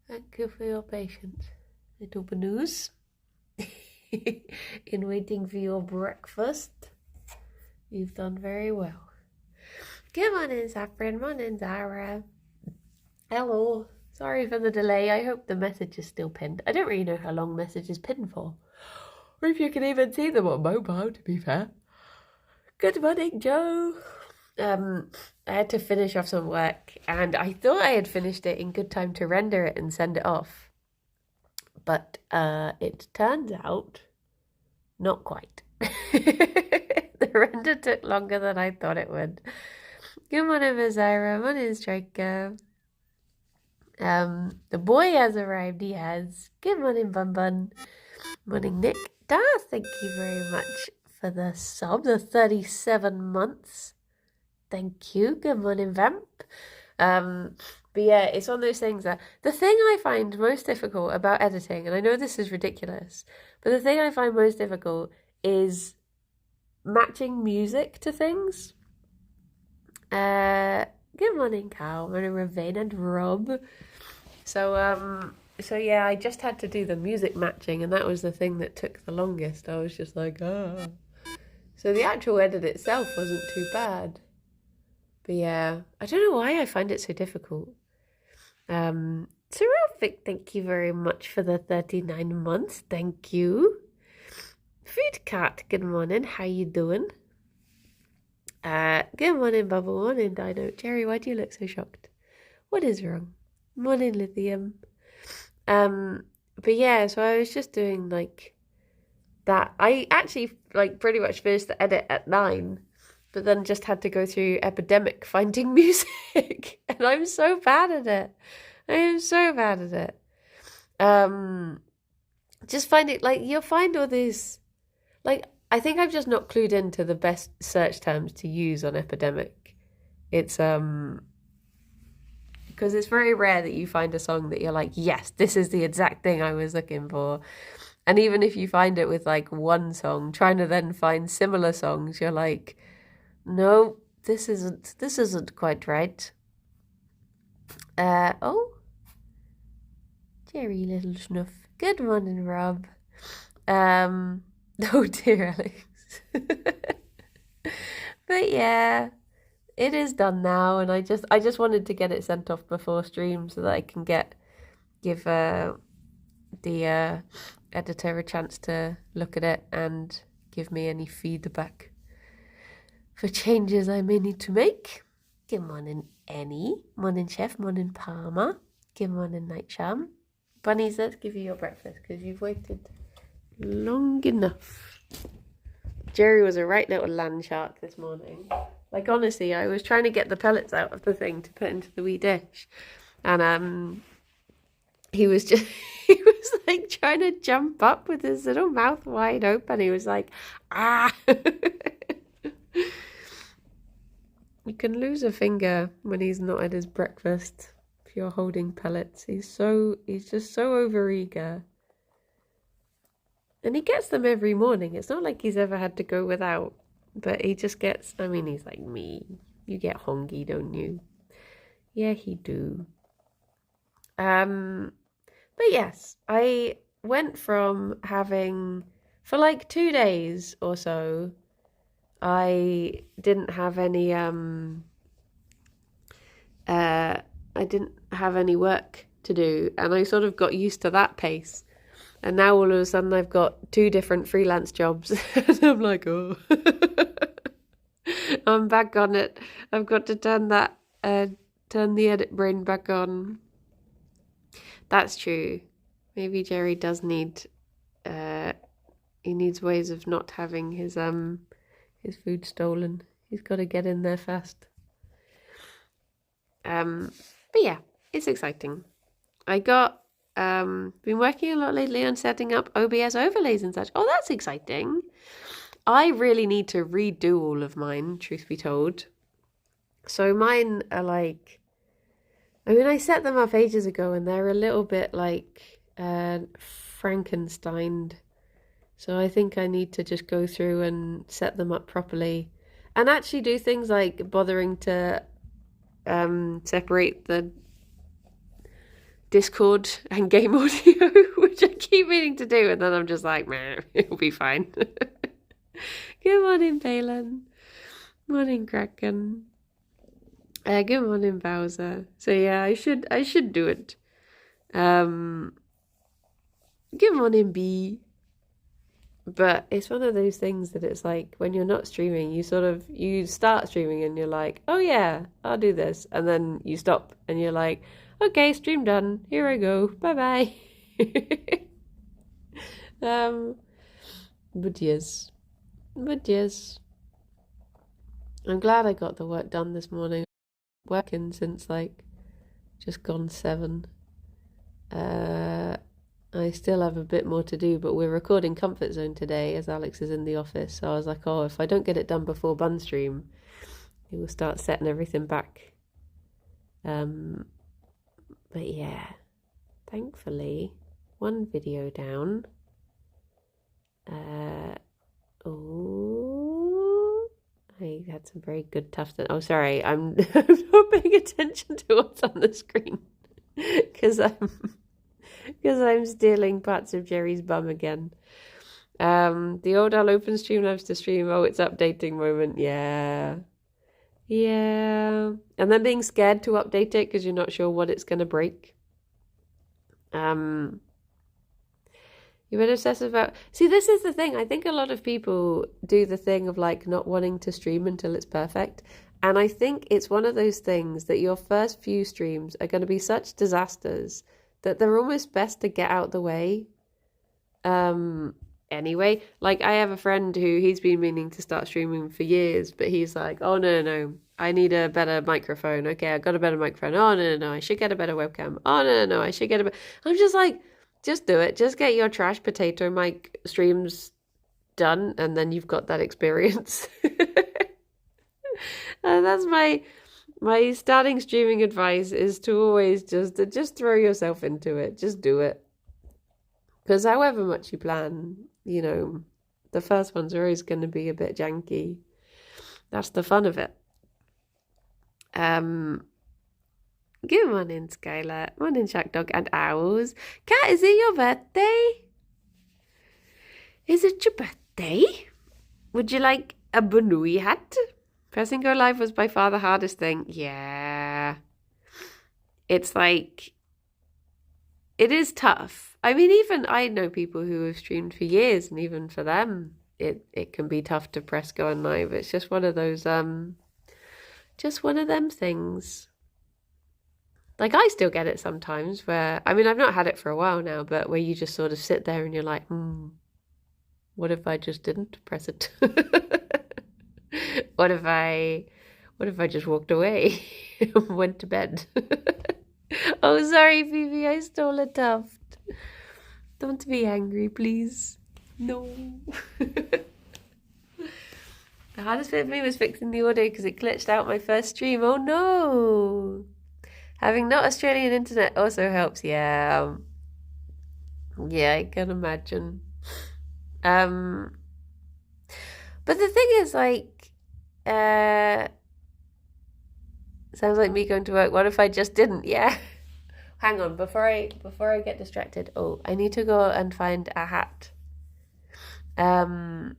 Thank you for your patience, little Banoos. In waiting for your breakfast. You've done very well. Good morning, Saffron. Morning, Zara. Hello. Sorry for the delay. I hope the message is still pinned. I don't really know how long message is pinned for. Or if you can even see them on mobile, to be fair. Good morning, Joe. I had to finish off some work, and I thought I had finished it in good time to render it and send it off. But it turns out not quite. The render took longer than I thought it would. Good morning, Mazira. Morning, Striker. The boy has arrived. He has. Good morning, Bun Bun. Morning, Nick. Thank you very much for the sub, the 37 months. Thank you. Good morning, Vamp. But yeah, it's one of those things that the thing I find most difficult about editing, and I know this is ridiculous, but the thing I find most difficult is matching music to things. Good morning, Cal. Morning, Ravine and Rob. So yeah, I just had to do the music matching, and that was the thing that took the longest. I was just like, ah. So the actual edit itself wasn't too bad. But yeah, I don't know why I find it so difficult. Terrific, thank you very much for the 39 months. Thank you. Food Cat, good morning. How you doing? Good morning, Bubble. Morning, Dino. Jerry, why do you look so shocked? What is wrong? Morning, Lithium. But yeah, so I was just doing like that. I actually like pretty much finished the edit at 9, but then just had to go through Epidemic finding music, and I'm so bad at it. I am so bad at it. Just find it like you'll find all these, like I think I'm just not clued into the best search terms to use on Epidemic. It's because it's very rare that you find a song that you're like, yes, this is the exact thing I was looking for. And even if you find it with like one song, trying to then find similar songs, you're like, no, this isn't quite right. Oh, Jerry, little snuff. Good morning, Rob. Oh dear, Alex. But yeah, it is done now, and I just wanted to get it sent off before stream so that I can give the editor a chance to look at it and give me any feedback for changes I may need to make. Good morning, Annie. Morning, Chef. Morning, Palmer. Good morning, Nightsham. Bunnies, let's give you your breakfast because you've waited long enough. Jerry was a right little land shark this morning. Like, honestly, I was trying to get the pellets out of the thing to put into the wee dish. And he was like trying to jump up with his little mouth wide open. He was like, ah. You can lose a finger when he's not at his breakfast if you're holding pellets. He's just so overeager. And he gets them every morning. It's not like he's ever had to go without. But he just gets, I mean, he's like me. You get hungry, don't you? Yeah, he do. But yes, I went from having, for like 2 days or so, I didn't have any work to do, and I sort of got used to that pace. And now all of a sudden I've got 2 different freelance jobs and I'm like, oh. I'm back on it. I've got to turn the edit brain back on. That's true. Maybe Jerry does need he needs ways of not having his food stolen. He's got to get in there fast. But yeah, it's exciting. I got been working a lot lately on setting up OBS overlays and such. Oh, that's exciting. I really need to redo all of mine, truth be told. So mine are like, I mean, I set them up ages ago and they're a little bit like Frankensteined. So I think I need to just go through and set them up properly and actually do things like bothering to separate the Discord and game audio, which I keep meaning to do, and then I'm just like, meh, it'll be fine. Good morning, Balin. Morning, Kraken. Good morning, Bowser. So yeah, I should do it. Good morning, B. But it's one of those things that it's like when you're not streaming, you start streaming and you're like, oh yeah, I'll do this. And then you stop and you're like, okay, stream done. Here I go. Bye-bye. But yes. I'm glad I got the work done this morning. Working since like just gone 7. I still have a bit more to do, but we're recording Comfort Zone today as Alex is in the office. So I was like, oh, if I don't get it done before bun stream, it will start setting everything back. But yeah, thankfully, one video down. I had some very good tufted. Oh, sorry, I'm not paying attention to what's on the screen because I'm stealing parts of Jerry's bum again. The old I'll open Streamlabs to stream. Oh, it's updating moment. Yeah. And then being scared to update it because you're not sure what it's going to break. You've been obsessive about... See, this is the thing. I think a lot of people do the thing of like not wanting to stream until it's perfect. And I think it's one of those things that your first few streams are going to be such disasters that they're almost best to get out the way. Anyway, like I have a friend who he's been meaning to start streaming for years, but he's like, oh no, I need a better microphone. Okay, I got a better microphone. Oh no, I should get a better webcam. Oh no, I should get a better... I'm just like, just do it. Just get your trash potato mic streams done, and then you've got that experience. And that's my starting streaming advice is to always just throw yourself into it. Just do it. Because however much you plan, you know, the first ones are always going to be a bit janky. That's the fun of it. Good morning, Skylar. Morning, Shark Dog and Owls. Cat, is it your birthday? Is it your birthday? Would you like a Banui hat? Pressing go live was by far the hardest thing. Yeah. It's like... It is tough. I mean, even I know people who have streamed for years, and even for them, it can be tough to press go on live. It's just one of those, just one of them things. Like, I still get it sometimes where, I mean, I've not had it for a while now, but where you just sort of sit there and you're like, what if I just didn't press it? What if I just walked away and went to bed? Oh, sorry, Phoebe, I stole a tuft. Don't be angry, please. No. The hardest bit for me was fixing the audio because it glitched out my first stream. Oh, no. Having not Australian internet also helps. Yeah. Yeah, I can imagine. But the thing is, like, sounds like me going to work. What if I just didn't? Yeah. Hang on, before I get distracted. Oh, I need to go and find a hat. Did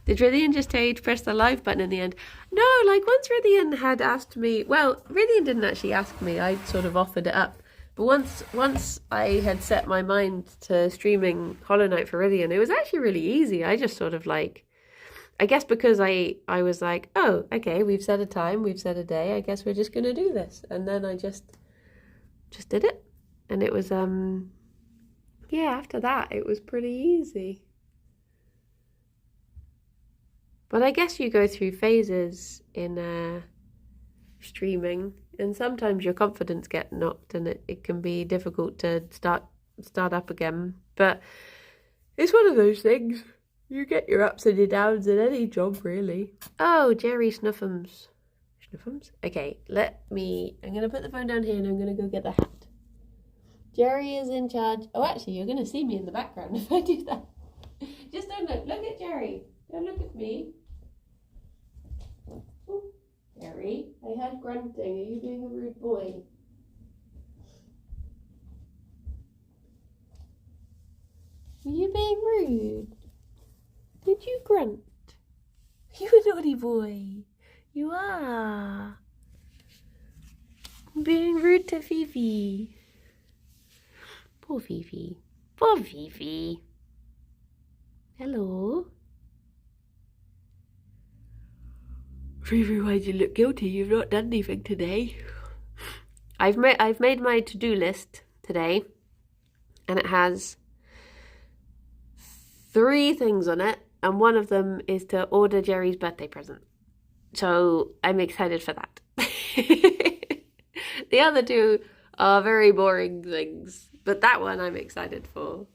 Rithian just tell you to press the live button in the end? No, like once Rithian had asked me, well, Rithian didn't actually ask me, I sort of offered it up. But once I had set my mind to streaming Hollow Knight for Rithian, it was actually really easy. I just sort of like, I guess because I was like, oh, okay, we've set a time, we've set a day, I guess we're just going to do this. And then I just did it. And it was, yeah, after that, it was pretty easy. But I guess you go through phases in streaming, and sometimes your confidence gets knocked, and it can be difficult to start up again. But it's one of those things. You get your ups and your downs in any job, really. Oh, Jerry Snuffums. Snuffums? Okay, I'm going to put the phone down here and I'm going to go get the hat. Jerry is in charge. Oh, actually, you're going to see me in the background if I do that. Just don't look. Look at Jerry. Don't look at me. Ooh, there sorry. I heard grunting. Are you being a rude boy? Are you being rude? Did you grunt? You a naughty boy. You are. Being rude to Fifi. Poor Fifi. Poor Fifi. Hello. Fifi, why do you look guilty? You've not done anything today. I've made my to-do list today, and it has 3 things on it, and one of them is to order Gerry's birthday present. So I'm excited for that. The other 2 are very boring things, but that one I'm excited for.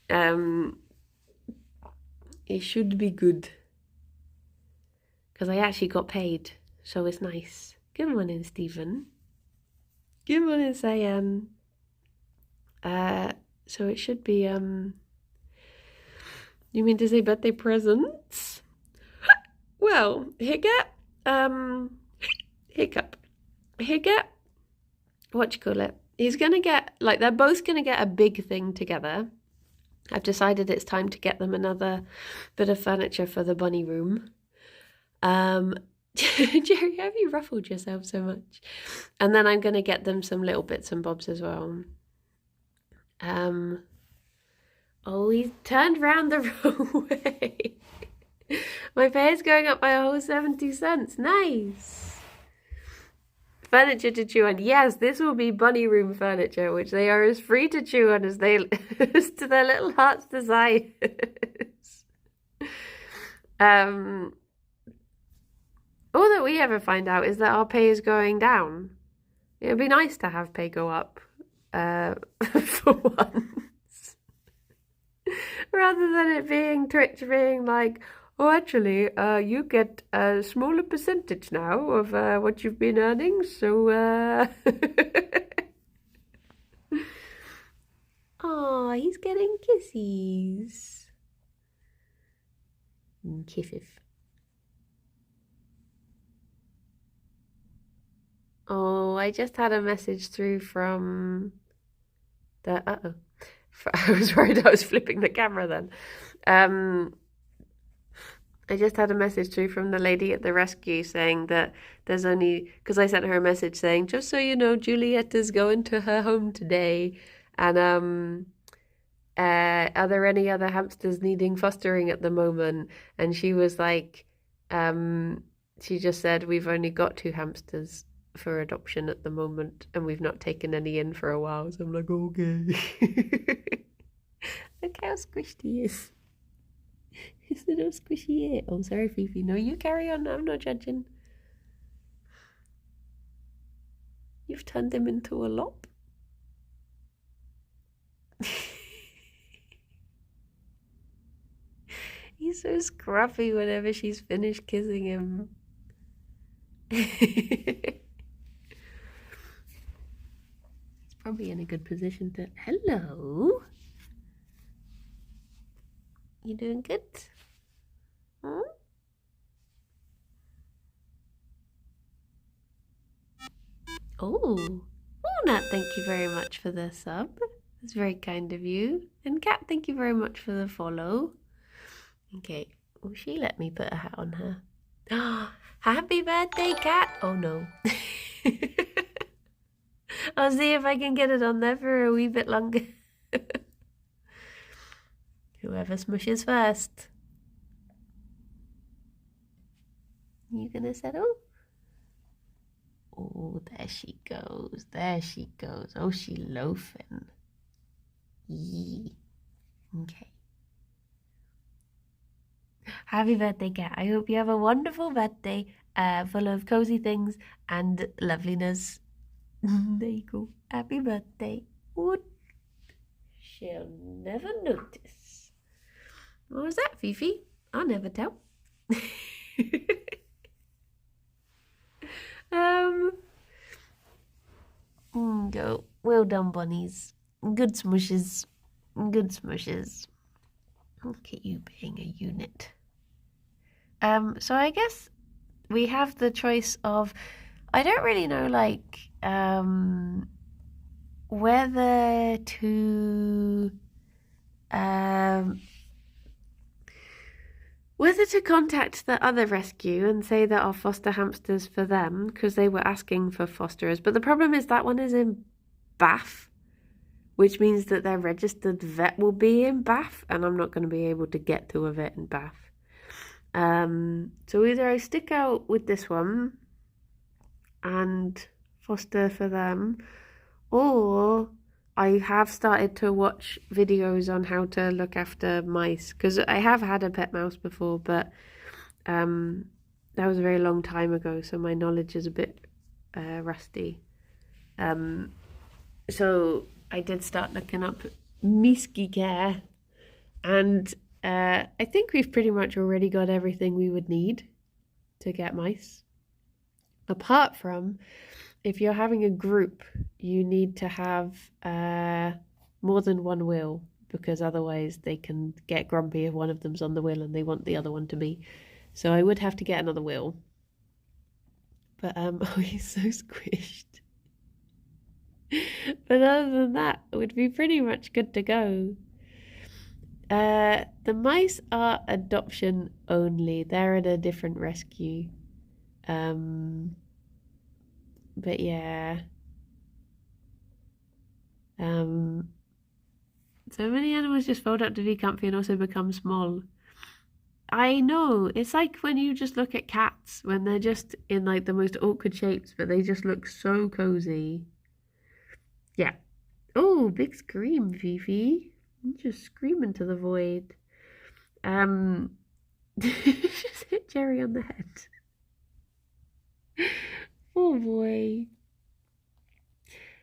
It should be good. Because I actually got paid, so it's nice. Good morning, Stephen. Good morning, Cyan. So it should be, you mean to say birthday presents? Well, hiccup, what do you call it? He's gonna get, like, they're both gonna get a big thing together. I've decided it's time to get them another bit of furniture for the bunny room. Gerry, have you ruffled yourself so much? And then I'm gonna get them some little bits and bobs as well. Oh, he's turned round the wrong way. My pay's going up by a whole 70 cents. Nice. Furniture to chew on. Yes, this will be bunny room furniture, which they are as free to chew on as they as to their little heart's desires. All that we ever find out is that our pay is going down. It would be nice to have pay go up, for once. Rather than it being Twitch being like, oh, actually, you get a smaller percentage now of what you've been earning, so, Oh, he's getting kisses. Kisses. Oh, I just had a message through from the... Uh-oh. I was worried I was flipping the camera then. I just had a message through from the lady at the rescue saying that there's only... Because I sent her a message saying, just so you know, Juliet is going to her home today. And are there any other hamsters needing fostering at the moment? And she was like... she just said, we've only got 2 hamsters for adoption at the moment, and we've not taken any in for a while. So I'm like, okay. Look how squished he is. His little squishy ear. Oh, sorry, Fifi. No, you carry on. I'm not judging. You've turned him into a lop. He's so scruffy whenever she's finished kissing him. Probably in a good position to... Hello? You doing good? Huh? Oh, Nat, thank you very much for the sub. That's very kind of you. And Kat, thank you very much for the follow. Okay, will she let me put a hat on her? Oh, happy birthday, Kat! Oh no. I'll see if I can get it on there for a wee bit longer. Whoever smushes first. You gonna settle? Oh, there she goes. There she goes. Oh, she loafing. Yee. Okay. Happy birthday, Kat. I hope you have a wonderful birthday, full of cozy things and loveliness. There you go. Happy birthday. What? She'll never notice. What was that, Fifi? I'll never tell. Go. Well done, bunnies. Good smushes. Good smushes. Look at you being a unit. So I guess we have the choice of, I don't really know, like, whether to contact the other rescue and say that our foster hamsters for them, because they were asking for fosterers. But the problem is that one is in Bath, which means that their registered vet will be in Bath, and I'm not going to be able to get to a vet in Bath. So either I stick out with this one and foster for them, or I have started to watch videos on how to look after mice, because I have had a pet mouse before, but that was a very long time ago, so my knowledge is a bit rusty. So I did start looking up Miski care, and I think we've pretty much already got everything we would need to get mice. Apart from, if you're having a group, you need to have more than one wheel, because otherwise they can get grumpy if one of them's on the wheel and they want the other one to be. So I would have to get another wheel. But oh, he's so squished. But other than that, it would be pretty much good to go. The mice are adoption only. They're in a different rescue. But yeah. So many animals just fold up to be comfy and also become small. I know. It's like when you just look at cats when they're just in like the most awkward shapes, but they just look so cozy. Yeah. Oh, big scream, Fifi. You just scream into the void. Just hit Gerry on the head. Oh boy.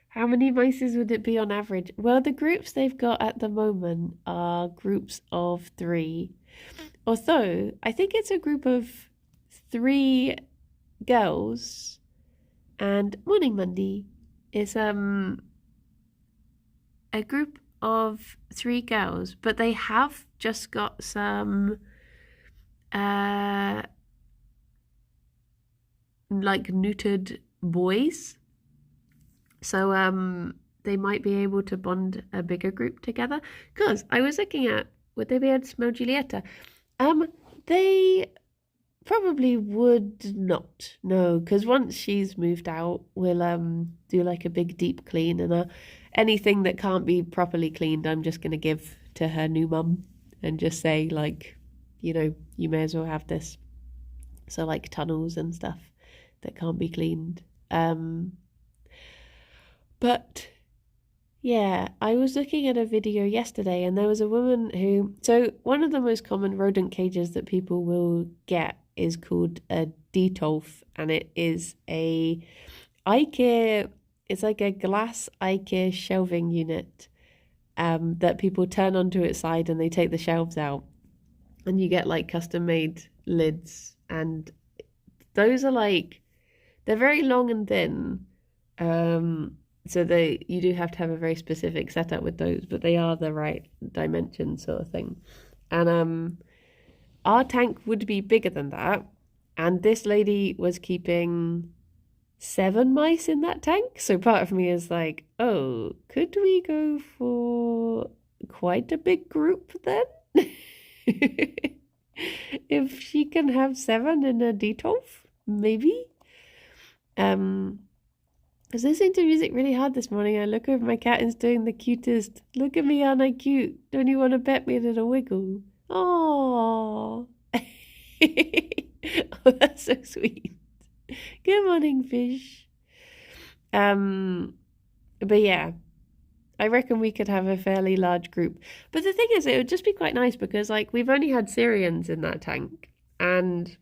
How many mices would it be on average? Well, the groups they've got at the moment are groups of 3. Although, I think it's a group of 3 girls. And morning, Monday. It's a group of 3 girls, but they have just got some like neutered boys. So they might be able to bond a bigger group together. Because I was looking at, would they be able to smell Giulietta? They probably would not. No, because once she's moved out, we'll do like a big deep clean, and anything that can't be properly cleaned, I'm just gonna give to her new mum and just say, like, you know, you may as well have this. So like tunnels and stuff that can't be cleaned. But yeah, I was looking at a video yesterday, and there was a woman who, so one of the most common rodent cages that people will get is called a Detolf, and it is a IKEA, it's like a glass IKEA shelving unit that people turn onto its side and they take the shelves out, and you get like custom made lids, and those are like, they're very long and thin, so you do have to have a very specific setup with those, but they are the right dimension sort of thing. And our tank would be bigger than that, and this lady was keeping 7 mice in that tank. So part of me is like, oh, could we go for quite a big group then? If she can have 7 in a Detolf, maybe. I was listening to music really hard this morning. I look over, my cat is doing the cutest. Look at me, aren't I cute? Don't you want to pet me, little wiggle? Oh, oh, that's so sweet. Good morning, fish. But yeah, I reckon we could have a fairly large group. But the thing is, it would just be quite nice because, like, we've only had Syrians in that tank, and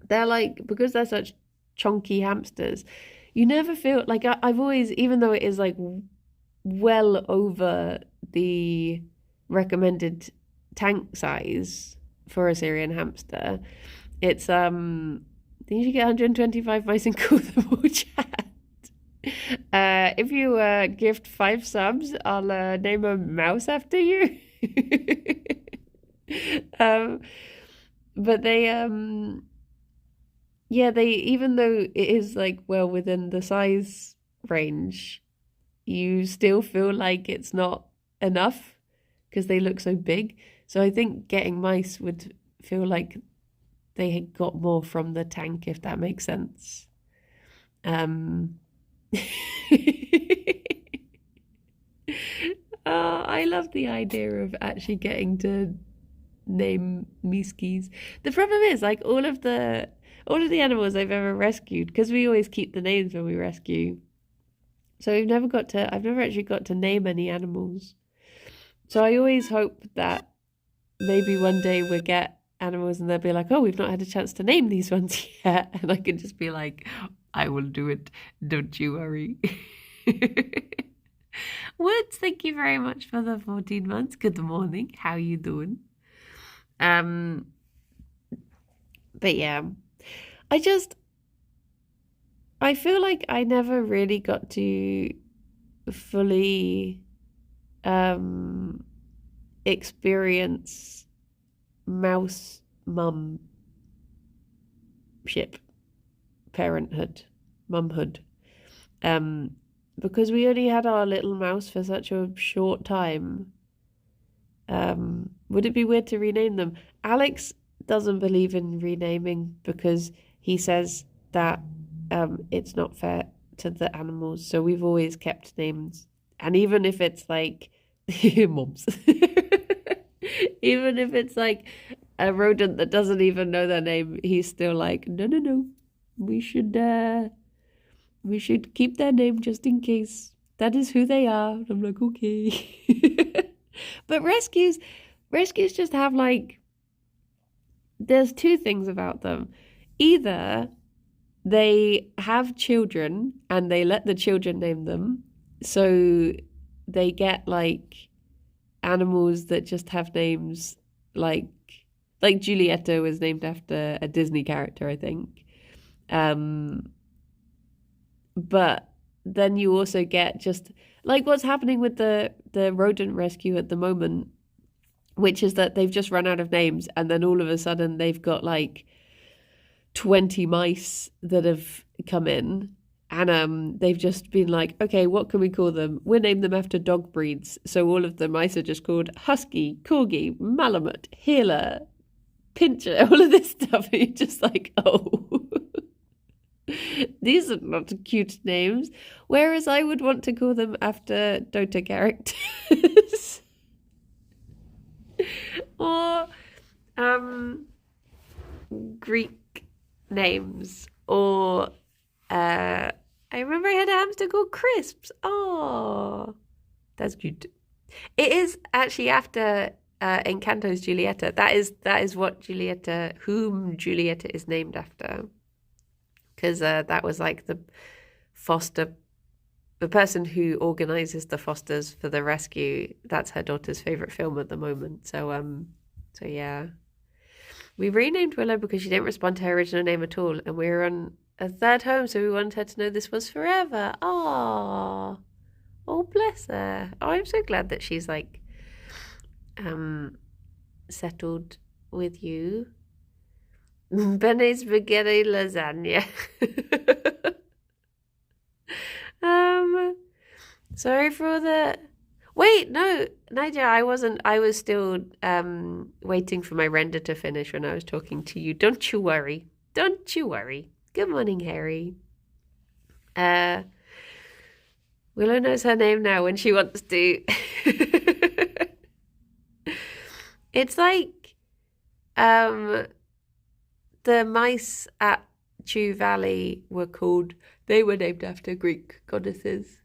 they're like, because they're such chunky hamsters, you never feel like, I've always, even though it is like well over the recommended tank size for a Syrian hamster, it's I think you get 125 mice and call them all chat. If you gift 5 subs, I'll name a mouse after you. But they yeah, they, even though it is like well within the size range, you still feel like it's not enough because they look so big. So I think getting mice would feel like they had got more from the tank, if that makes sense. I love the idea of actually getting to name miskies. The problem is, like, all of the animals I've ever rescued, because we always keep the names when we rescue. So I've never actually got to name any animals. So I always hope that maybe one day we'll get animals and they'll be like, oh, we've not had a chance to name these ones yet. And I can just be like, I will do it. Don't you worry. Woods, thank you very much for the 14 months. Good morning. How you doing? But yeah, I feel like I never really got to fully experience mouse mumship, parenthood, mumhood, because we only had our little mouse for such a short time. Would it be weird to rename them? Alex doesn't believe in renaming because he says that it's not fair to the animals. So we've always kept names. And even if it's like moms, even if it's like a rodent that doesn't even know their name, he's still like, no. We should keep their name just in case. That is who they are. And I'm like, okay. But rescues just have like, there's two things about them. Either they have children and they let the children name them, so they get like animals that just have names like Giulietta was named after a Disney character, I think. But then you also get just like what's happening with the rodent rescue at the moment, which is that they've just run out of names, and then all of a sudden they've got like 20 mice that have come in, and they've just been like, okay, what can we call them? We'll name them after dog breeds. So all of the mice are just called Husky, Corgi, Malamute, Heeler, Pinscher, all of this stuff. And you're just like, oh, these are not cute names. Whereas I would want to call them after Dota characters. Or Greek names. Or I remember I had a hamster called Crisps. Oh, that's cute. It is actually after Encanto's Giulietta. That is what whom Giulietta is named after. Because that was like the person who organizes the fosters for the rescue. That's her daughter's favorite film at the moment. So yeah, we renamed Willow because she didn't respond to her original name at all, and we were on a third home, so we wanted her to know this was forever. Oh, bless her. Oh, I'm so glad that she's like settled with you. Bene spaghetti lasagna. Sorry for the... Wait, no, Nigel, I wasn't. I was still waiting for my render to finish when I was talking to you. Don't you worry. Don't you worry. Good morning, Harry. Willow knows her name now when she wants to. It's like the mice at Chew Valley they were named after Greek goddesses.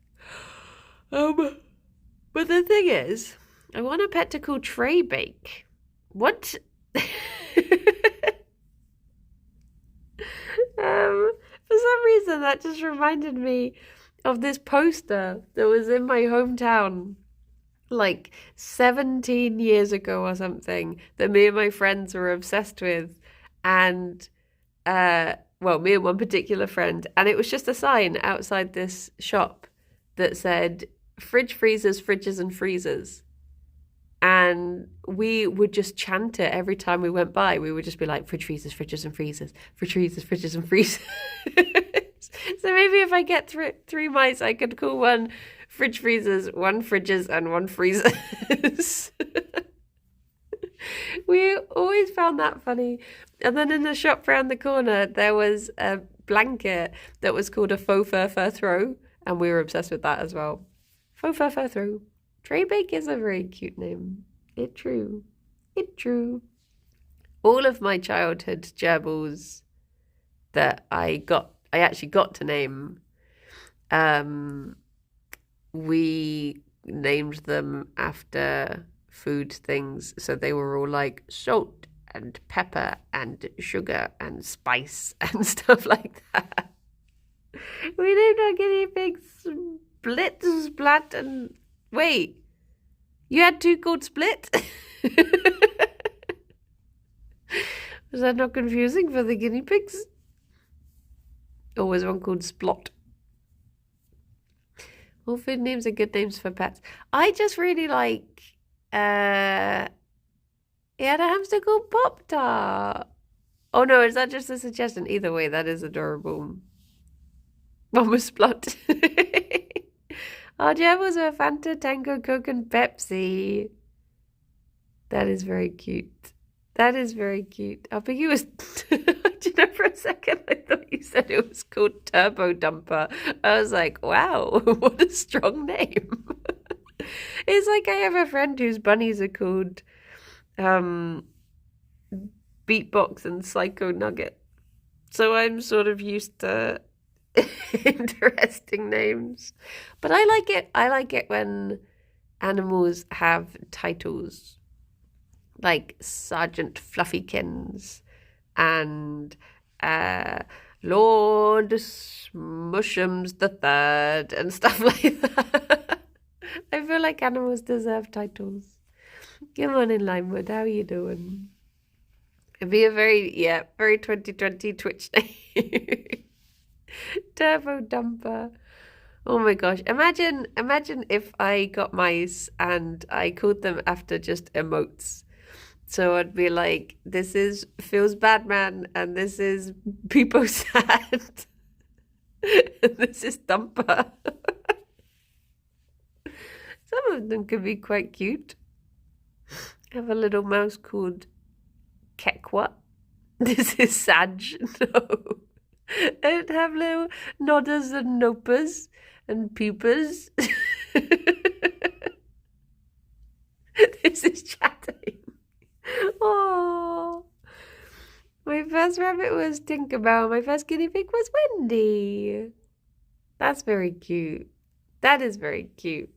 But the thing is, I want a pet to call Tray Bake. What? For some reason, that just reminded me of this poster that was in my hometown like 17 years ago or something that me and my friends were obsessed with. And me and one particular friend, and it was just a sign outside this shop that said fridge, freezers, fridges and freezers. And we would just chant it every time we went by. We would just be like, fridge, freezers, fridges and freezers, fridge, freezers, fridges and freezers. So maybe if I get three mice, I could call one fridge freezers, one fridges and one freezers. We always found that funny. And then in the shop round the corner, there was a blanket that was called a faux fur throw. And we were obsessed with that as well. Faux fur throw. Treybake is a very cute name. It true. All of my childhood gerbils that I actually got to name, we named them after food things. So they were all like salt and pepper and sugar and spice and stuff like that. We named our guinea pigs Split, Splat, and... Wait, you had two called Split? Was that not confusing for the guinea pigs? Or was one called Splot? All food names are good names for pets. I just really like... he had a hamster called Pop-Tart. Oh no, is that just a suggestion? Either way, that is adorable. One was Splot. Our gerbils were Fanta, Tango, Coke, and Pepsi. That is very cute. That is very cute. I think it was... Do you know, for a second, I thought you said it was called Turbo Dumper. I was like, wow, what a strong name. It's like I have a friend whose bunnies are called Beatbox and Psycho Nugget. So I'm sort of used to... interesting names, but I like it when animals have titles like Sergeant Fluffykins and Lord Smushums the Third and stuff like that. I feel like animals deserve titles. Come on in, Limewood, how are you doing? It'd be a very 2020 Twitch name. Turbo Dumper. Oh my gosh. Imagine if I got mice and I called them after just emotes. So I'd be like, this is Feels Bad Man, and this is People Sad, and this is Dumper. Some of them could be quite cute. I have a little mouse called Kekwa. This is Saj. No. I'd have little nodders and nopers and peepers. This is chatting. Oh, my first rabbit was Tinkerbell. My first guinea pig was Wendy. That's very cute. That is very cute.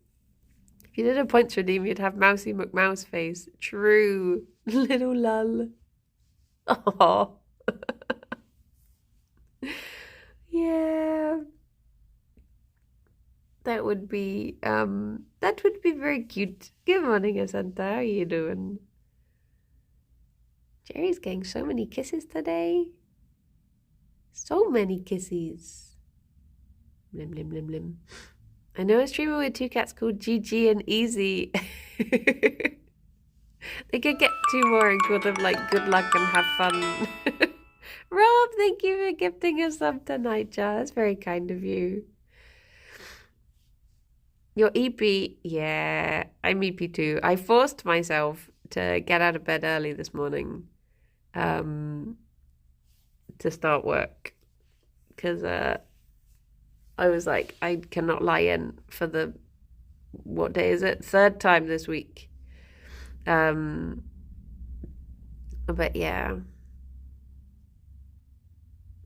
If you did a points redeem, you'd have Mousy McMouse face. True. Little lull. Oh. Yeah, that would be very cute. Good morning, Asanta. How are you doing? Jerry's getting so many kisses today. So many kisses. Blim blim blim blim. I know a streamer with two cats called GG and Easy. They could get two more and call them like good luck and have fun. Rob, thank you for gifting us sub tonight, Jar. That's very kind of you. Your EP, yeah, I'm EP too. I forced myself to get out of bed early this morning to start work because I was like, I cannot lie in for the, what day is it? Third time this week. But yeah.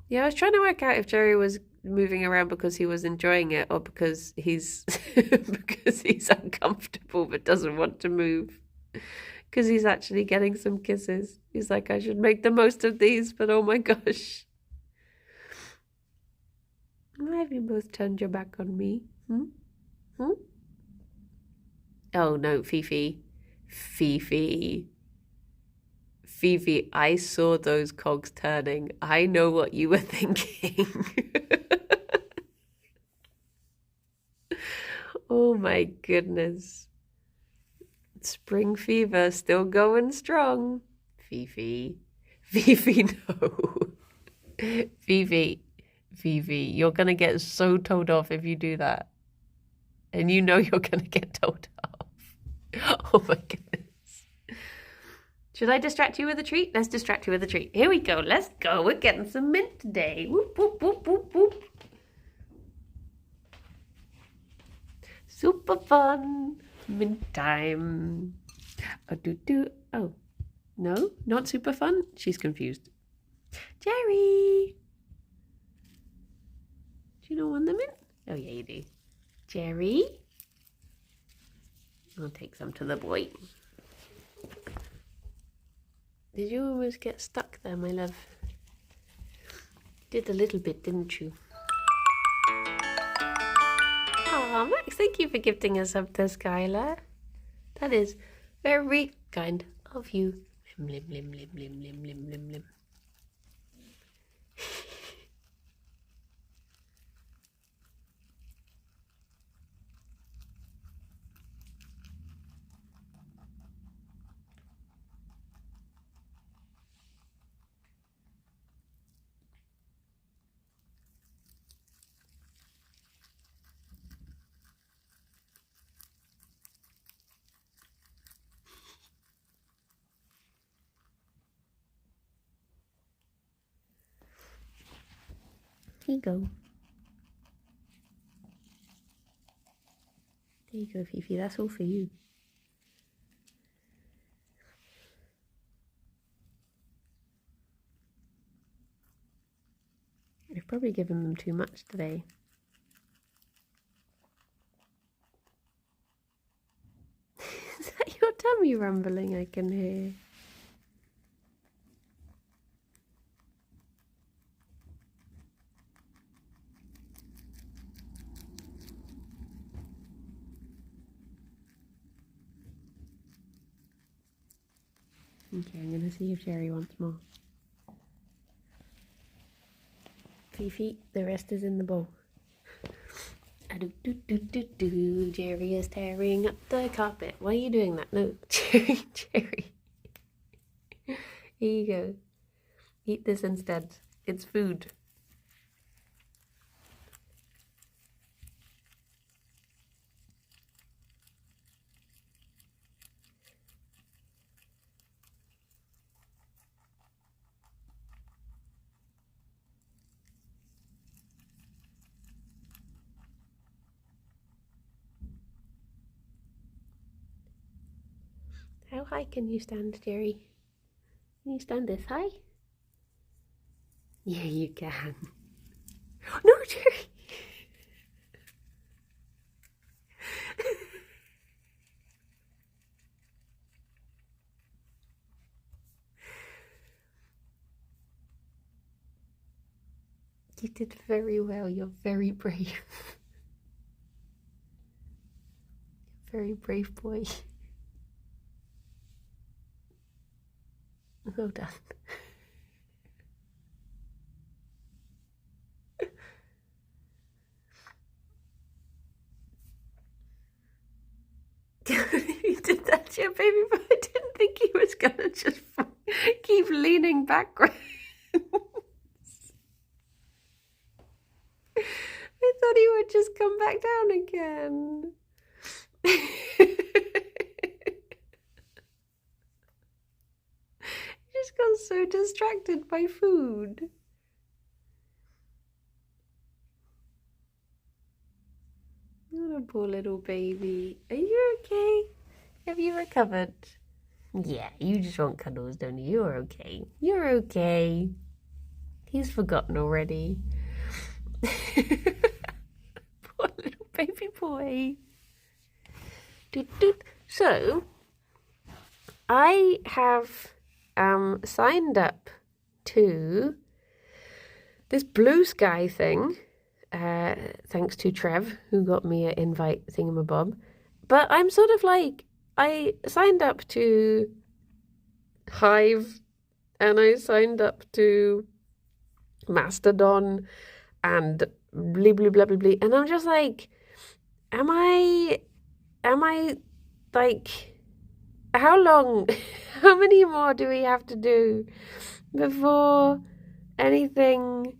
Yeah, I was trying to work out if Jerry was moving around because he was enjoying it or because he's because he's uncomfortable but doesn't want to move. Because he's actually getting some kisses. He's like, I should make the most of these, but oh my gosh. Why have you both turned your back on me? Oh no, Fifi, I saw those cogs turning. I know what you were thinking. Oh my goodness. Spring fever still going strong. Fifi. Fifi, no. Fifi, you're going to get so told off if you do that. And you know you're going to get told off. Oh my goodness. Should I distract you with a treat? Let's distract you with a treat. Here we go. Let's go. We're getting some mint today. Whoop, whoop, whoop, whoop, whoop. Super fun. Mint time. Oh, no, not super fun. She's confused. Gerry. Do you not want the mint? Oh, yeah, you do. Gerry. I'll take some to the boy. Did you almost get stuck there, my love? Did a little bit, didn't you? Oh, Max, thank you for gifting us up to Skylar. That is very kind of you. Lim, lim, lim, lim, lim, lim, lim, lim, lim. Here you go. There you go, Fifi. That's all for you. I've probably given them too much today. Is that your tummy rumbling? I can hear. Okay, I'm going to see if Gerry wants more. Fifi, the rest is in the bowl. Gerry is tearing up the carpet. Why are you doing that? No, Gerry. Here you go. Eat this instead. It's food. How high can you stand, Gerry? Can you stand this high? Yeah, you can. No, Gerry! You did very well. You're very brave. Very brave boy. Well done. You did that to your baby, but I didn't think he was going to just keep leaning backwards. I thought he would just come back down again. Just got so distracted by food. What a poor little baby. Are you okay? Have you recovered? Yeah, you just want cuddles, don't you? You're okay. You're okay. He's forgotten already. Poor little baby boy. So, I have signed up to this Blue Sky thing, thanks to Trev, who got me an invite thingamabob. But I'm sort of like, I signed up to Hive, and I signed up to Mastodon, and blah, blah, blah, blah, blah. And I'm just like, am I like how long, how many more do we have to do before anything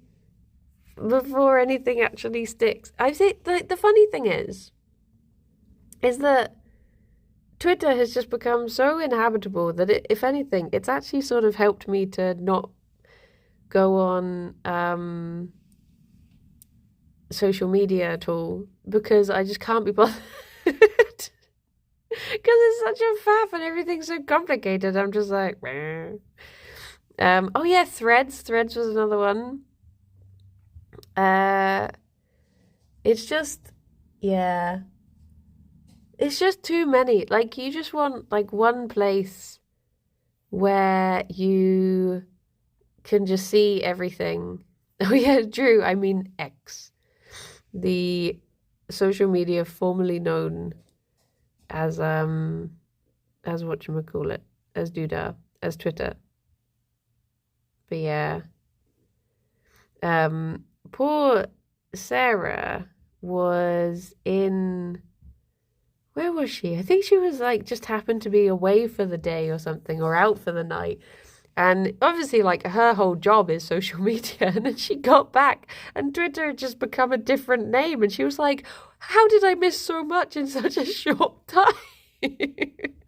actually sticks? I think the funny thing is that Twitter has just become so inhabitable that if anything, it's actually sort of helped me to not go on social media at all, because I just can't be bothered. Because it's such a faff and everything's so complicated. I'm just like, meh. Oh yeah, Threads. Threads was another one. It's just, yeah. It's just too many. Like, you just want, like, one place where you can just see everything. Oh yeah, Drew, I mean X. The social media formerly known as whatchamacallit, as Doodah, as Twitter. But yeah. Poor Sarah was in, where was she? I think she was like just happened to be away for the day or something, or out for the night. And obviously, like, her whole job is social media. And then she got back and Twitter had just become a different name. And she was like, how did I miss so much in such a short time? It's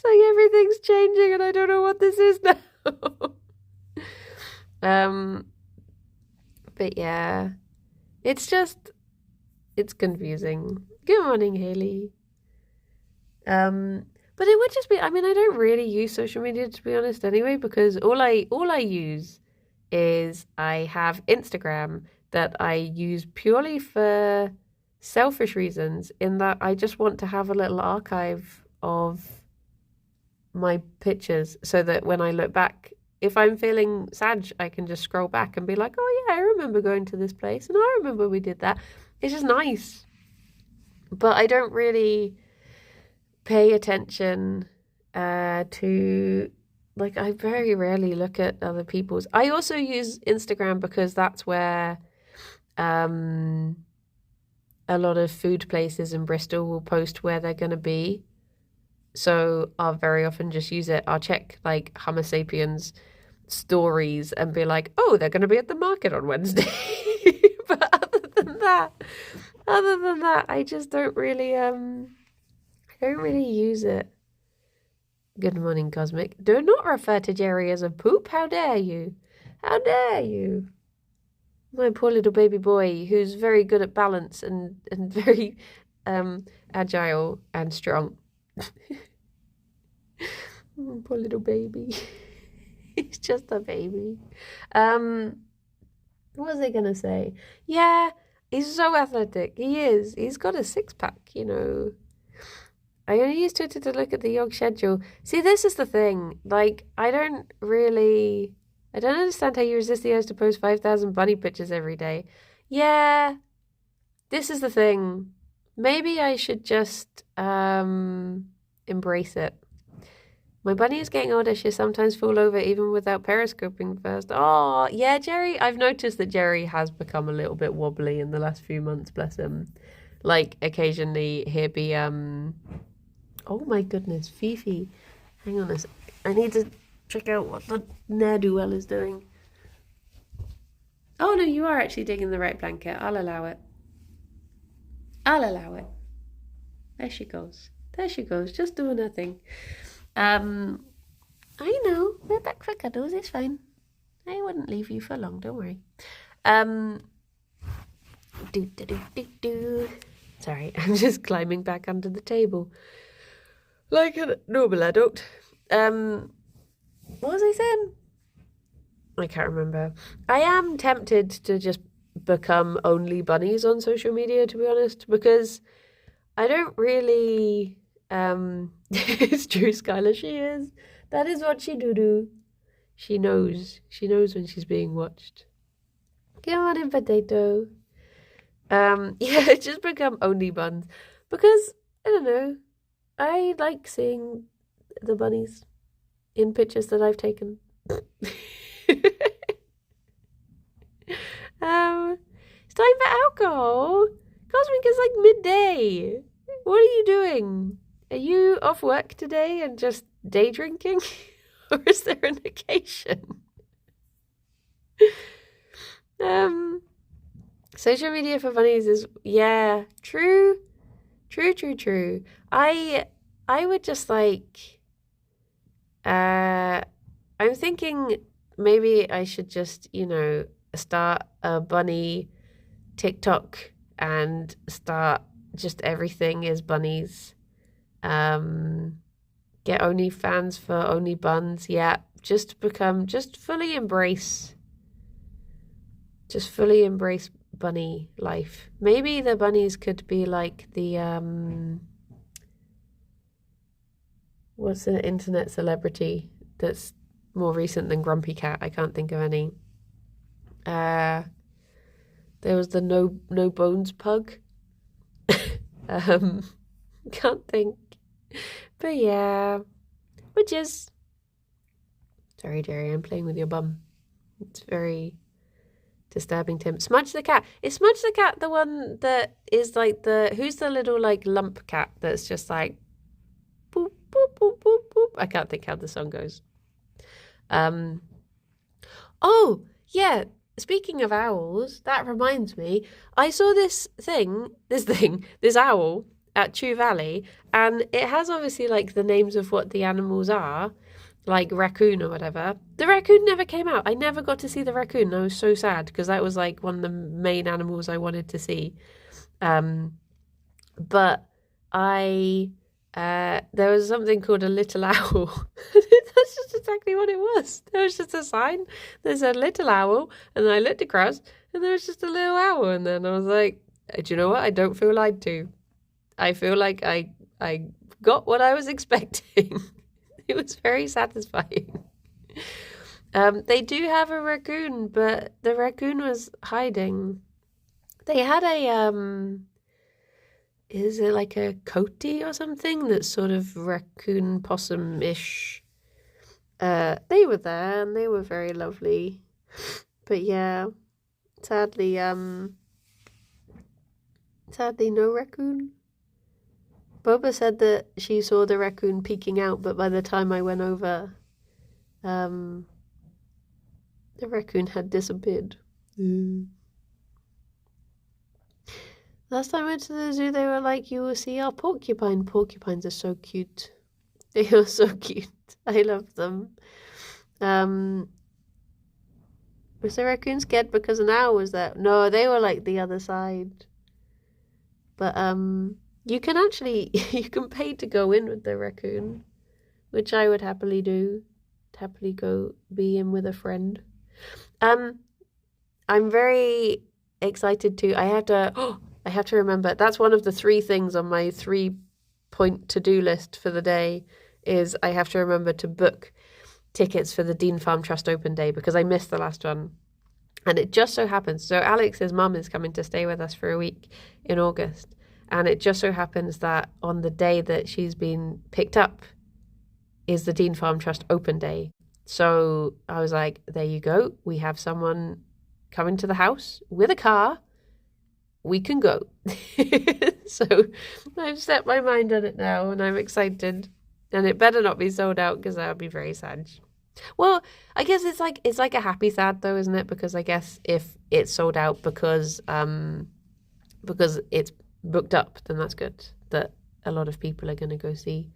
like everything's changing and I don't know what this is now. But yeah, it's confusing. Good morning, Haley. But it would just be, I mean, I don't really use social media, to be honest, anyway, because all I use is I have Instagram that I use purely for selfish reasons, in that I just want to have a little archive of my pictures so that when I look back, if I'm feeling sad, I can just scroll back and be like, oh yeah, I remember going to this place and I remember we did that. It's just nice. But I don't really pay attention to, like, I very rarely look at other people's. I also use Instagram because that's where a lot of food places in Bristol will post where they're going to be. So I'll very often just use it. I'll check, like, Homo sapiens stories and be like, oh, they're going to be at the market on Wednesday. But other than that, I just don't really use it. Good morning, Cosmic. Do not refer to Gerry as a poop. How dare you? How dare you? My poor little baby boy, who's very good at balance and very agile and strong. Poor little baby. He's just a baby. What was I gonna say? Yeah, he's so athletic. He is. He's got a 6-pack, you know. I only use Twitter to look at the Yog schedule. See, this is the thing. Like, I don't understand how you resist the urge to post 5,000 bunny pictures every day. Yeah, this is the thing. Maybe I should just embrace it. My bunny is getting older. She sometimes fall over even without periscoping first. Oh, yeah, Gerry. I've noticed that Gerry has become a little bit wobbly in the last few months, bless him. Like, occasionally he'll be, oh my goodness, Fifi. Hang on a sec. I need to check out what the ne'er-do-well is doing. Oh, no, you are actually digging the right blanket. I'll allow it. There she goes. Just doing her thing. I know, we're back for cuddles, it's fine. I wouldn't leave you for long, don't worry. Sorry, I'm just climbing back under the table like a normal adult. What was I saying? I can't remember. I am tempted to just become only bunnies on social media, to be honest, because I don't really... It's true, Skylar, she is. That is what she do. She knows when she's being watched. Come on in, potato. Yeah, it's just become only buns. Because, I don't know, I like seeing the bunnies in pictures that I've taken. It's time for alcohol. Cosmic is like midday. What are you doing? Are you off work today and just day drinking? Or is there an occasion? Social media for bunnies is, yeah, true. I would just like, I'm thinking maybe I should just, start a bunny TikTok and start just everything is bunnies. Get OnlyFans for only buns. Yeah, just fully embrace bunny life. Maybe the bunnies could be like the what's the internet celebrity that's more recent than Grumpy Cat? I can't think of any. There was the no bones pug. Can't think. But yeah. Which is, sorry Jerry, I'm playing with your bum. It's very disturbing to him. Smudge the cat. Is Smudge the cat the one that is like who's the little like lump cat that's just like boop boop boop boop boop? I can't think how the song goes. Oh yeah, speaking of owls, that reminds me, I saw this owl at Chew Valley, and it has obviously like the names of what the animals are, like raccoon or whatever. The raccoon never came out. I never got to see the raccoon. I was so sad because that was like one of the main animals I wanted to see. But there was something called a little owl. That's just exactly what it was. There was just a sign that said little owl, and then I looked across, and there was just a little owl, and then I was like, do you know what? I don't feel lied to. I feel like I got what I was expecting. It was very satisfying. They do have a raccoon, but the raccoon was hiding. They had a is it like a coati or something that's sort of raccoon possum-ish? They were there and they were very lovely. But yeah, sadly no raccoon. Boba said that she saw the raccoon peeking out, but by the time I went over, the raccoon had disappeared. Last time I went to the zoo, they were like, you will see our porcupine. Porcupines are so cute. They are so cute. I love them. Was the raccoon scared because an owl was there? No, they were like the other side. But you can pay to go in with the raccoon, which I would happily do. Happily go be in with a friend. I'm very excited to. I have to remember. That's one of the 3 things on my 3-point to-do list for the day. Is I have to remember to book tickets for the Dean Farm Trust Open Day because I missed the last one. And it just so happens, so Alex's mum is coming to stay with us for a week in August. And it just so happens that on the day that she's been picked up is the Dean Farm Trust Open Day. So I was like, there you go. We have someone coming to the house with a car. We can go. So I've set my mind on it now and I'm excited. And it better not be sold out because that would be very sad. Well, I guess it's like a happy sad though, isn't it? Because I guess if it's sold out because it's booked up, then that's good. That a lot of people are going to go see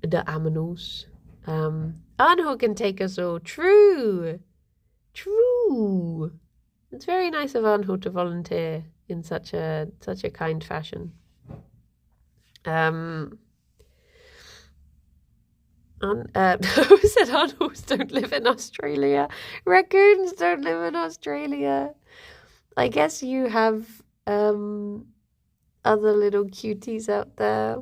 the animals. Arno can take us all. True. It's very nice of Arno to volunteer in such a kind fashion. Who said animals don't live in Australia? Raccoons don't live in Australia. I guess you have other little cuties out there.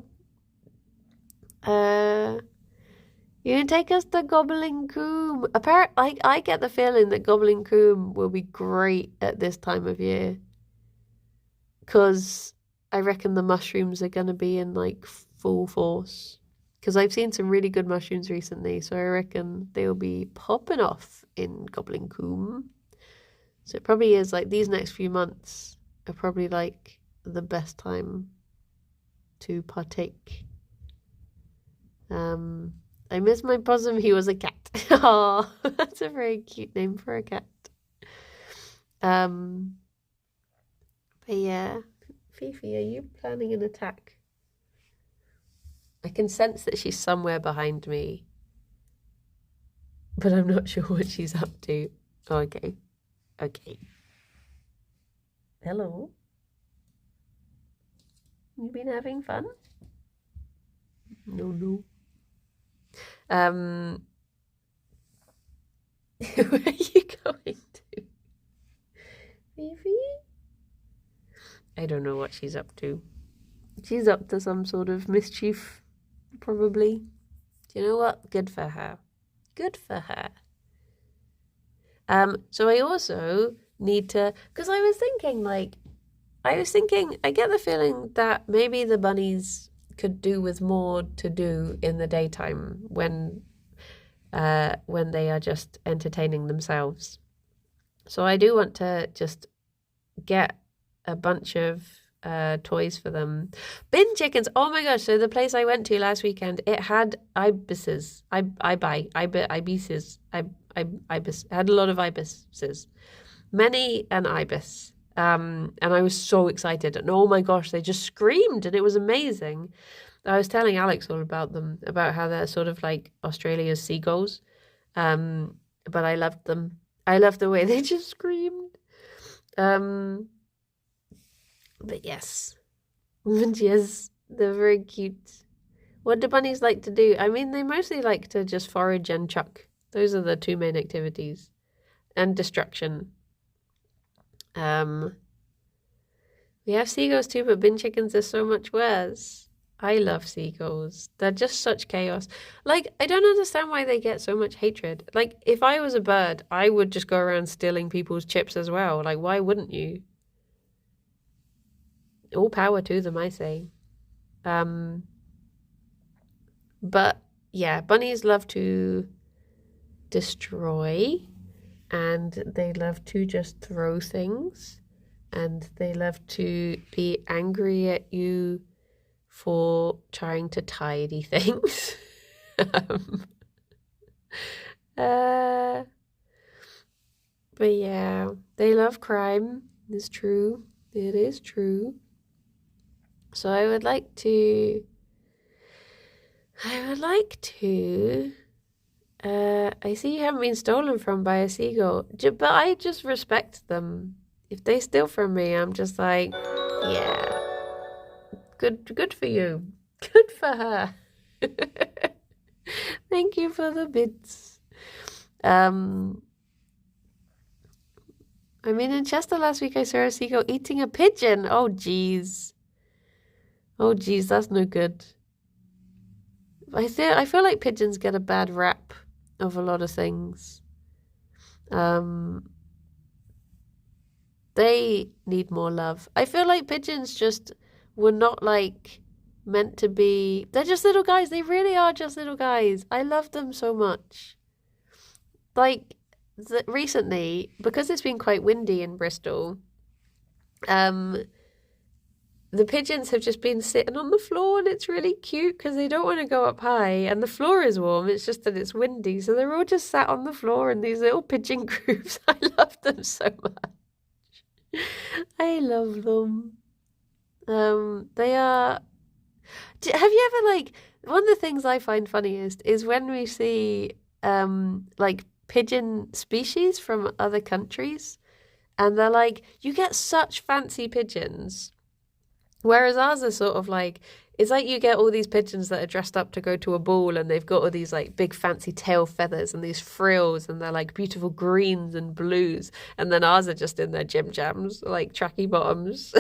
You can take us to Gobbling Combe. Apparently, I get the feeling that Gobbling Combe will be great at this time of year. Because I reckon the mushrooms are going to be in like full force. Because I've seen some really good mushrooms recently, so I reckon they will be popping off in Gobbling Combe. So it probably is like these next few months are probably like the best time to partake I miss my possum. He was a cat. Oh, that's a very cute name for a cat. But yeah, Fifi, are you planning an attack? I can sense that she's somewhere behind me, but I'm not sure what she's up to. Oh, okay. Okay. Hello. You been having fun? No. Where are you going to? Fifi? I don't know what she's up to. She's up to some sort of mischief, probably. Do you know what? Good for her. Good for her. So I also need to, because I was thinking, I get the feeling that maybe the bunnies could do with more to do in the daytime when they are just entertaining themselves. So I do want to just get a bunch of toys for them. Bin chickens. Oh my gosh! So the place I went to last weekend, it had ibises. Ibises. Ibis. It had a lot of ibises. Many an ibis. And I was so excited. And oh my gosh, they just screamed and it was amazing. I was telling Alex all about them, about how they're sort of like Australia's seagulls. But I loved them. I loved the way they just screamed. But yes, they're very cute. What do bunnies like to do? I mean, they mostly like to just forage and chuck. Those are the two main activities. And destruction. We have seagulls too, but bin chickens are so much worse. I love seagulls. They're just such chaos. Like, I don't understand why they get so much hatred. Like, if I was a bird, I would just go around stealing people's chips as well. Like, why wouldn't you? All power to them, I say. But yeah, bunnies love to destroy, and they love to just throw things, and they love to be angry at you for trying to tidy things. But yeah, they love crime. It's true. It is true. So I would like to I see you haven't been stolen from by a seagull, but I just respect them. If they steal from me, I'm just like, yeah, good for you. Good for her. Thank you for the bits. I mean, in Chester last week, I saw a seagull eating a pigeon. Oh, geez. That's no good. I feel like pigeons get a bad rap of a lot of things. They need more love. I feel like pigeons just were not like meant to be. They're just little guys. They really are just little guys. I love them so much. Like recently, because it's been quite windy in Bristol, the pigeons have just been sitting on the floor, and it's really cute because they don't want to go up high, and the floor is warm. It's just that it's windy, so they're all just sat on the floor in these little pigeon groups. I love them so much. I love them. They are. Have you ever one of the things I find funniest is when we see like pigeon species from other countries, and they're like, you get such fancy pigeons. Whereas ours are sort of like, it's like you get all these pigeons that are dressed up to go to a ball, and they've got all these like big fancy tail feathers and these frills, and they're like beautiful greens and blues. And then ours are just in their gym jams, like tracky bottoms,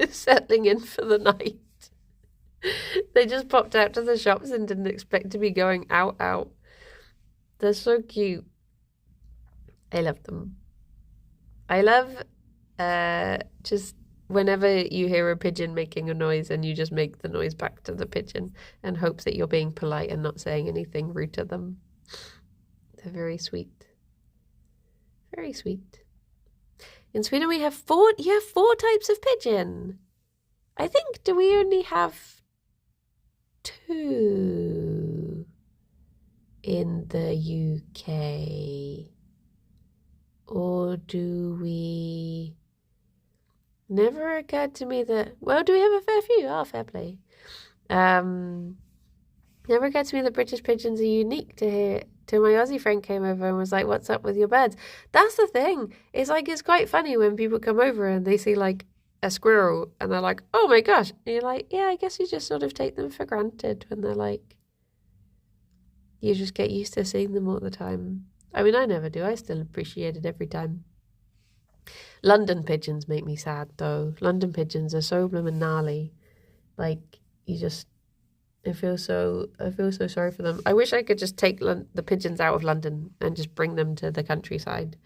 settling in for the night. They just popped out to the shops and didn't expect to be going out. They're so cute. I love them. I love just whenever you hear a pigeon making a noise and you just make the noise back to the pigeon and hopes that you're being polite and not saying anything rude to them. They're very sweet. Very sweet. In Sweden you have 4 types of pigeon. I think, do we only have 2 in the UK? Or do we... Never occurred to me that... Well, do we have a fair few? Oh, fair play. Never occurred to me that British pigeons are unique to hear. Till my Aussie friend came over and was like, what's up with your birds? That's the thing. It's like, it's quite funny when people come over and they see like a squirrel and they're like, oh my gosh. And you're like, yeah, I guess you just sort of take them for granted when they're like, you just get used to seeing them all the time. I mean, I never do. I still appreciate it every time. London pigeons make me sad though. London pigeons are so bloomin' gnarly. Like, you just... I feel so sorry for them. I wish I could just take the pigeons out of London and just bring them to the countryside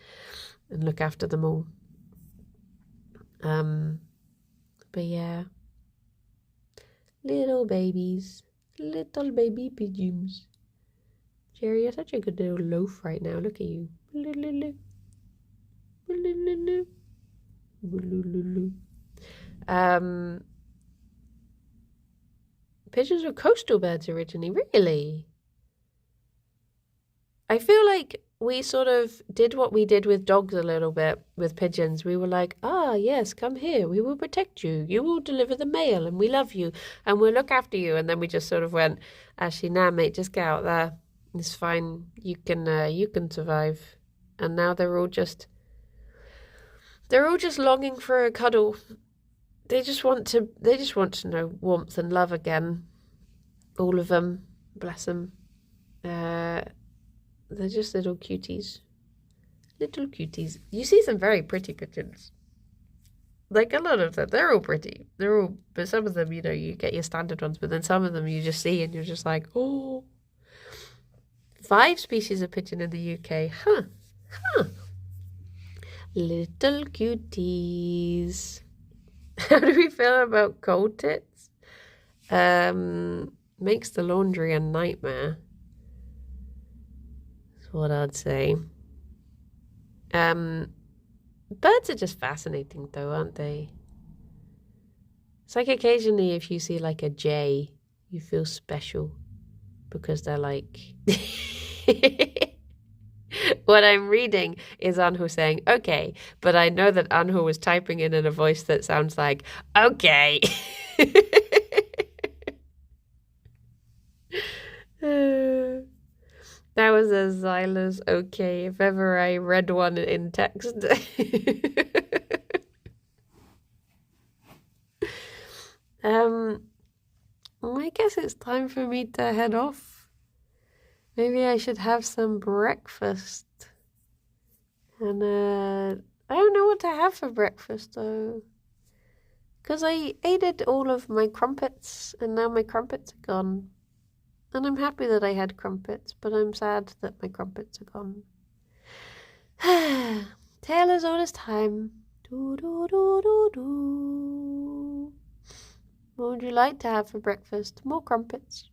and look after them all. But yeah, little baby pigeons. Gerry, you're such a good little loaf right now. Look at you. Pigeons were coastal birds originally, really? I feel like we sort of did what we did with dogs a little bit with pigeons. We were like, yes, come here. We will protect you. You will deliver the mail and we love you and we'll look after you. And then we just sort of went, actually, nah, mate, just get out there. It's fine. You can survive. And now they're all just longing for a cuddle. They just want to know warmth and love again. All of them, bless them. They're just little cuties. Little cuties. You see some very pretty pigeons. Like a lot of them, they're all pretty. But some of them, you get your standard ones, but then some of them you just see and you're just like, oh. 5 species of pigeon in the UK. Huh. Little cuties. How do we feel about cold tits? Makes the laundry a nightmare. That's what I'd say. Birds are just fascinating though, aren't they? It's like occasionally if you see like a jay, you feel special because they're like... What I'm reading is Anhu saying, okay, but I know that Anhu was typing in a voice that sounds like, okay. That was as Zyla's okay if ever I read one in text. I guess it's time for me to head off. Maybe I should have some breakfast. And I don't know what to have for breakfast though. Because I ate all of my crumpets and now my crumpets are gone. And I'm happy that I had crumpets, but I'm sad that my crumpets are gone. Tale as old as time. Do, do, do, do, do. What would you like to have for breakfast? More crumpets.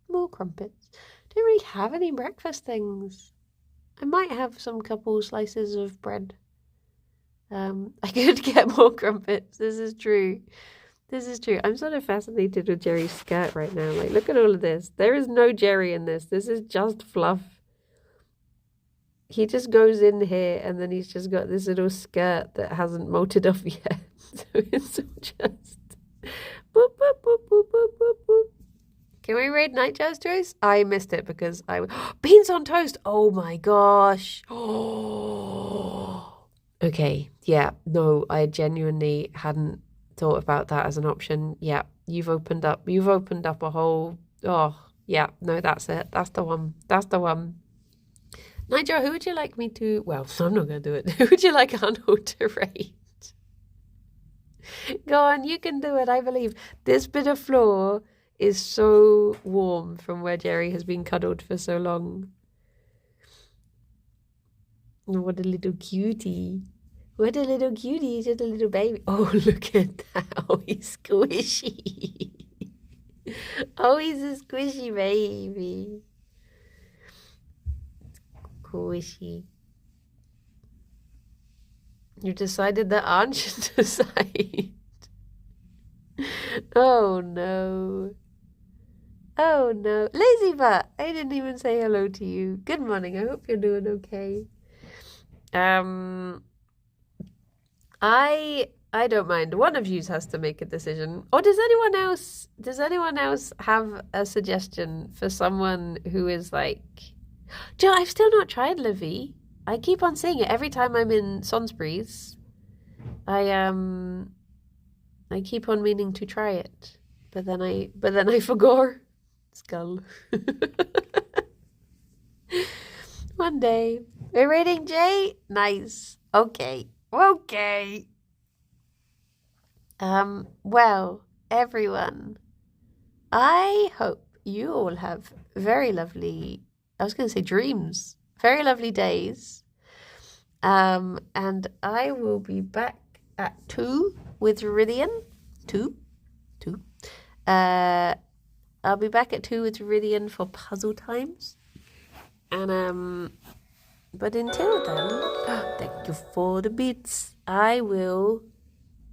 More crumpets. Don't really have any breakfast things. I might have some couple slices of bread. I could get more crumpets. This is true. I'm sort of fascinated with Gerry's skirt right now. Like, look at all of this. There is no Gerry in this. This is just fluff. He just goes in here and then he's just got this little skirt that hasn't molted off yet. So it's just... Boop, boop, boop, boop, boop, boop, boop. Can we read Nightjar's choice? I missed it because beans on toast! Oh my gosh! Oh. Okay, yeah. No, I genuinely hadn't thought about that as an option. Yeah, you've opened up a whole... Oh, yeah. No, that's it. That's the one. Nigel, who would you like me to... Well, I'm not going to do it. Who would you like Arnold to rate? Go on, you can do it, I believe. This bit of floor is so warm from where Gerry has been cuddled for so long. Oh, what a little cutie. What a little cutie, just a little baby. Oh, look at that. Oh, he's squishy. Oh, he's a squishy baby. Squishy. You decided that Aunt should decide. Oh no. Oh no. Lazy butt. I didn't even say hello to you. Good morning. I hope you're doing okay. I don't mind. One of you has to make a decision. Or does anyone else have a suggestion for someone who is like, Joe, I've still not tried Livy. I keep on saying it every time I'm in Sonsbury's. I keep on meaning to try it. But then I forgot. Skull. One day. We're rating J? Nice. Okay. Okay. Well, everyone, I hope you all have very lovely, I was going to say dreams, very lovely days. And I will be back at 2 with Viridian. 2? I'll be back at 2 with Viridian for puzzle times. And, but until then, thank you for the beats. I will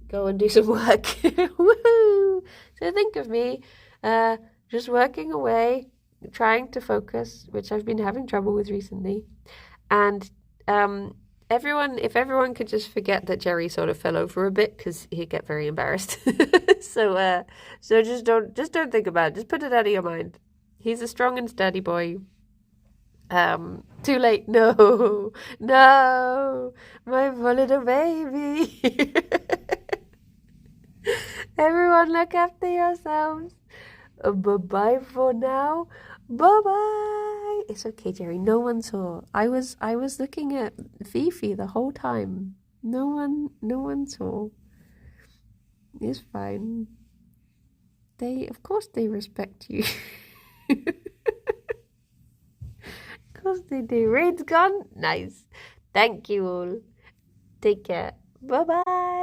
go and do some work. Woohoo! So think of me just working away, trying to focus, which I've been having trouble with recently. And if everyone could just forget that Gerry sort of fell over a bit, because he'd get very embarrassed. So just don't think about it. Just put it out of your mind. He's a strong and sturdy boy. Too late. No, my poor little baby. Everyone look after yourselves. Bye-bye for now. Bye-bye. It's okay, Gerry. No one saw. I was looking at Fifi the whole time. No one saw. It's fine. Of course they respect you. Of course they do. Raid's gone. Nice. Thank you all. Take care. Bye-bye.